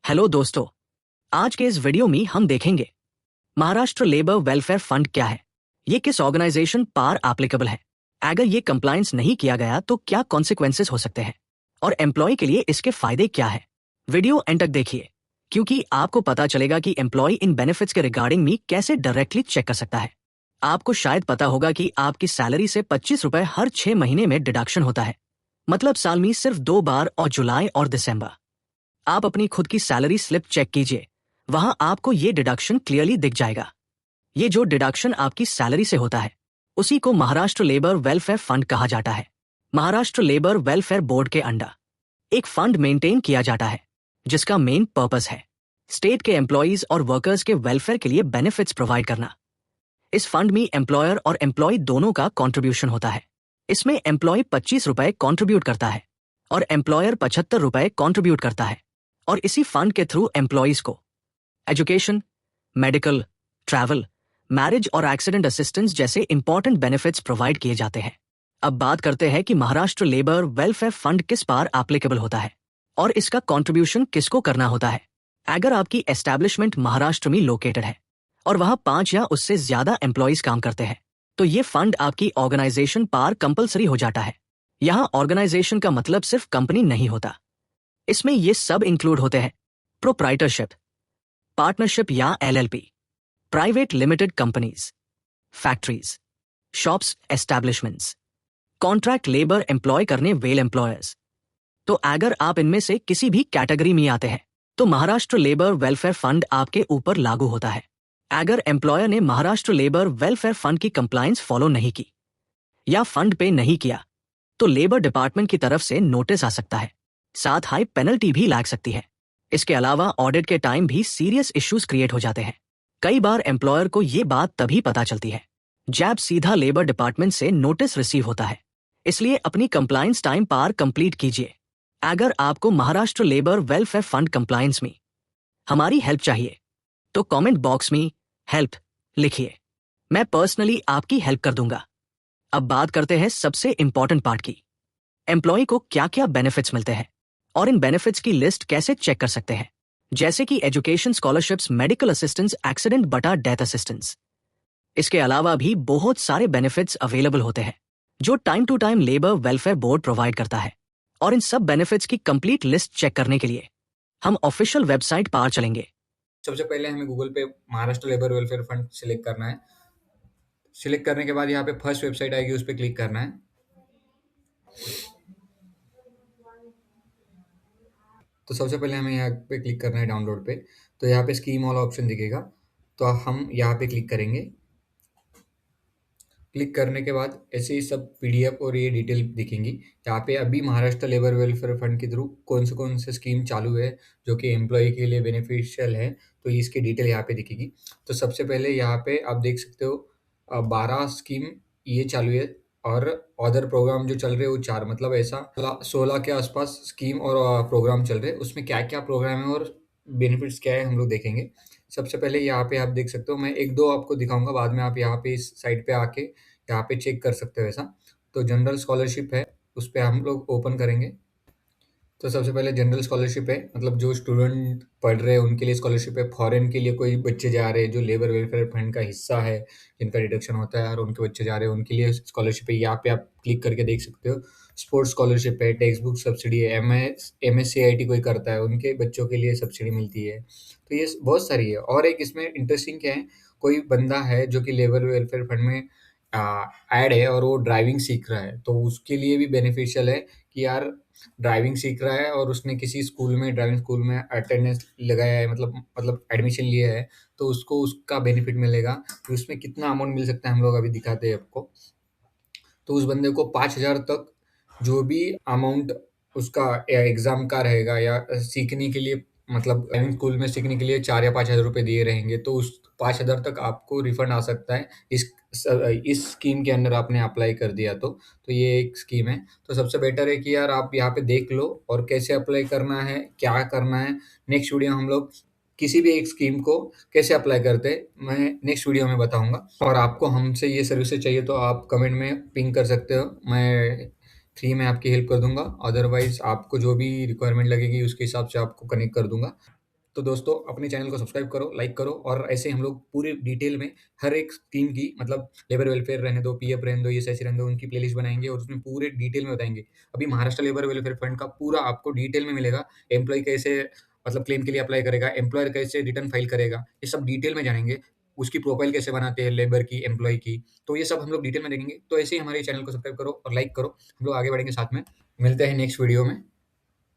Hello दोस्तों, आज के इस वीडियो में हम देखेंगे महाराष्ट्र लेबर वेलफेयर फंड क्या है, ये किस ऑर्गेनाइजेशन पर एप्लीकेबल है, अगर ये कंप्लायंस नहीं किया गया तो क्या कॉन्सिक्वेंसेस हो सकते हैं और एम्प्लॉय के लिए इसके फायदे क्या है। वीडियो एंड तक देखिए क्योंकि आपको पता चलेगा कि एम्प्लॉय इन बेनिफिट्स के रिगार्डिंग में कैसे डायरेक्टली चेक कर सकता है। आपको शायद पता होगा कि आपकी सैलरी से 25 रुपए हर 6 महीने में डिडक्शन होता है, मतलब साल में सिर्फ 2 बार, और जुलाई और दिसंबर। आप अपनी खुद की सैलरी स्लिप चेक कीजिए, वहां आपको ये डिडक्शन क्लियरली दिख जाएगा। ये जो डिडक्शन आपकी सैलरी से होता है उसी को महाराष्ट्र लेबर वेलफेयर फंड कहा जाता है। महाराष्ट्र लेबर वेलफेयर बोर्ड के अंडर एक फंड मेंटेन किया जाता है जिसका मेन पर्पस है स्टेट के एम्प्लॉयज और वर्कर्स के वेलफेयर के लिए बेनिफिट्स प्रोवाइड करना। इस फंड में एम्प्लॉयर और एम्प्लॉय दोनों का कॉन्ट्रीब्यूशन होता है। इसमें एम्प्लॉय 25 रुपए कॉन्ट्रीब्यूट करता है और एम्प्लॉयर 75 रुपए कॉन्ट्रीब्यूट करता है, और इसी फंड के थ्रू एम्प्लॉयज को एजुकेशन, मेडिकल, ट्रैवल, मैरिज और एक्सीडेंट असिस्टेंस जैसे इंपॉर्टेंट बेनिफिट्स प्रोवाइड किए जाते हैं। अब बात करते हैं कि महाराष्ट्र लेबर वेलफेयर फंड किस पर एप्लीकेबल होता है और इसका कंट्रीब्यूशन किसको करना होता है। अगर आपकी एस्टैब्लिशमेंट महाराष्ट्र में लोकेटेड है और वहां 5 या उससे ज्यादा एम्प्लॉयज काम करते हैं तो ये फंड आपकी ऑर्गेनाइजेशन पर कंपलसरी हो जाता है। यहाँ ऑर्गेनाइजेशन का मतलब सिर्फ कंपनी नहीं होता, इसमें ये सब इंक्लूड होते हैं प्रोप्राइटरशिप, पार्टनरशिप या LLP, private limited companies, factories, shops, establishments, contract labour employ करने वेल एम्प्लॉयर्स। तो अगर आप इनमें से किसी भी कैटेगरी में आते हैं तो महाराष्ट्र लेबर वेलफेयर फंड आपके ऊपर लागू होता है। अगर एम्प्लॉयर ने महाराष्ट्र लेबर वेलफेयर फंड की कंप्लायंस फॉलो नहीं की या फंड पे नहीं किया तो लेबर डिपार्टमेंट की तरफ से नोटिस आ सकता है, साथ हाई पेनल्टी भी लग सकती है। इसके अलावा ऑडिट के टाइम भी सीरियस इश्यूज क्रिएट हो जाते हैं। कई बार एम्प्लॉयर को ये बात तभी पता चलती है जब सीधा लेबर डिपार्टमेंट से नोटिस रिसीव होता है। इसलिए अपनी कंप्लायंस टाइम पर कंप्लीट कीजिए। अगर आपको Maharashtra labour welfare fund compliance में हमारी हेल्प चाहिए तो कमेंट बॉक्स में हेल्प लिखिए, मैं पर्सनली आपकी हेल्प कर दूंगा। अब बात करते हैं सबसे इंपॉर्टेंट पार्ट की, एम्प्लॉय को क्या क्या बेनिफिट्स मिलते हैं और इन बेनिफिट्स की लिस्ट कैसे चेक कर सकते हैं, जैसे कि education scholarships, medical assistance, accident बटा डेथ असिस्टेंस। इसके अलावा भी बहुत सारे बेनिफिट्स अवेलेबल होते हैं जो time to time labour welfare board provide करता है। और इन सब बेनिफिट्स की कंप्लीट लिस्ट चेक करने के लिए हम ऑफिशियल वेबसाइट पर चलेंगे। सबसे पहले हमें गूगल पे Maharashtra labour welfare fund select करना है। सिलेक्ट करने के बाद यहाँ पे फर्स्ट वेबसाइट आएगी, उस पर क्लिक करना है। तो सबसे पहले हमें यहाँ पे क्लिक करना है डाउनलोड पे। तो यहाँ पे स्कीम वाला ऑप्शन दिखेगा, तो हम यहाँ पे क्लिक करेंगे। क्लिक करने के बाद ऐसे ही सब पीडीएफ और ये डिटेल दिखेंगी। यहाँ पे अभी महाराष्ट्र लेबर वेलफेयर फंड के थ्रू कौन से स्कीम चालू है जो कि एम्प्लॉय के लिए बेनिफिशियल है, तो इसकी डिटेल यहाँ पे दिखेगी। तो सबसे पहले यहाँ पे आप देख सकते हो 12 स्कीम ये चालू है, और अदर प्रोग्राम जो चल रहे हैं वो 4, मतलब ऐसा 16 के आसपास स्कीम और प्रोग्राम चल रहे हैं। उसमें क्या क्या प्रोग्राम है और बेनिफिट्स क्या है हम लोग देखेंगे। सबसे पहले यहाँ पे आप देख सकते हो, मैं एक दो आपको दिखाऊंगा, बाद में आप यहाँ पे इस साइट पे आके यहाँ पे चेक कर सकते हो ऐसा। तो जनरल स्कॉलरशिप है, उस पे हम लोग ओपन करेंगे। तो सबसे पहले जनरल स्कॉलरशिप है, मतलब जो स्टूडेंट पढ़ रहे हैं उनके लिए स्कॉलरशिप है। फॉरेन के लिए कोई बच्चे जा रहे हैं जो लेबर वेलफेयर फंड का हिस्सा है, जिनका डिडक्शन होता है और उनके बच्चे जा रहे हैं, उनके लिए स्कॉलरशिप है। यहाँ पे आप क्लिक करके देख सकते हो। स्पोर्ट्स स्कॉलरशिप है, टेक्स्ट बुक सब्सिडी है, MSc IT कोई करता है उनके बच्चों के लिए सब्सिडी मिलती है। तो ये बहुत सारी है। और एक इसमें इंटरेस्टिंग क्या है, कोई बंदा है जो कि लेबर वेलफेयर फंड में ऐड है और वो ड्राइविंग सीख रहा है, तो उसके लिए भी बेनिफिशियल है कि यार ड्राइविंग सीख रहा है और उसने किसी स्कूल में, ड्राइविंग स्कूल में अटेंडेंस लगाया है, मतलब एडमिशन लिया है, तो उसको उसका बेनिफिट मिलेगा। कि उसमें कितना अमाउंट मिल सकता है हम लोग अभी दिखाते हैं आपको। तो उस बंदे को 5,000 तक जो भी अमाउंट उसका एग्जाम का रहेगा या सीखने के लिए, मतलब ड्राइविंग स्कूल में सीखने के लिए 4 या 5 हज़ार रुपये दिए रहेंगे, तो उस 5,000 तक आपको रिफंड आ सकता है इस स्कीम के अंदर आपने अप्लाई कर दिया तो ये एक स्कीम है। तो सबसे बेटर है कि यार आप यहाँ पे देख लो और कैसे अप्लाई करना है, क्या करना है। नेक्स्ट वीडियो हम लोग किसी भी एक स्कीम को कैसे अप्लाई करते हैं मैं नेक्स्ट वीडियो में बताऊंगा। और आपको हमसे ये सर्विसेज चाहिए तो आप कमेंट में पिंग कर सकते हो, मैं फ्री में आपकी हेल्प कर दूंगा। अदरवाइज आपको जो भी रिक्वायरमेंट लगेगी उसके हिसाब से आपको कनेक्ट कर दूंगा। तो दोस्तों अपने चैनल को सब्सक्राइब करो, लाइक करो और ऐसे हम लोग पूरे डिटेल में हर एक स्कीम की मतलब लेबर वेलफेयर रहने दो, पीएफ रहने दो, ईएसआईसी रहने दो, उनकी प्लेलिस्ट बनाएँगे और उसमें पूरे डिटेल में बताएँगे। अभी महाराष्ट्र लेबर वेलफेयर फंड का पूरा आपको डिटेल में मिलेगा। एम्प्लॉयी कैसे मतलब क्लेम के लिए अप्लाई करेगा, एम्प्लॉयर कैसे रिटर्न फाइल करेगा, ये सब डिटेल में जानेंगे। उसकी प्रोफाइल कैसे बनाते हैं लेबर की, एम्प्लॉयी की, तो ये सब हम लोग डिटेल में देखेंगे। तो ऐसे ही हमारे चैनल को सब्सक्राइब करो और लाइक करो। हम लोग आगे बढ़ेंगे साथ में। मिलते हैं नेक्स्ट वीडियो में।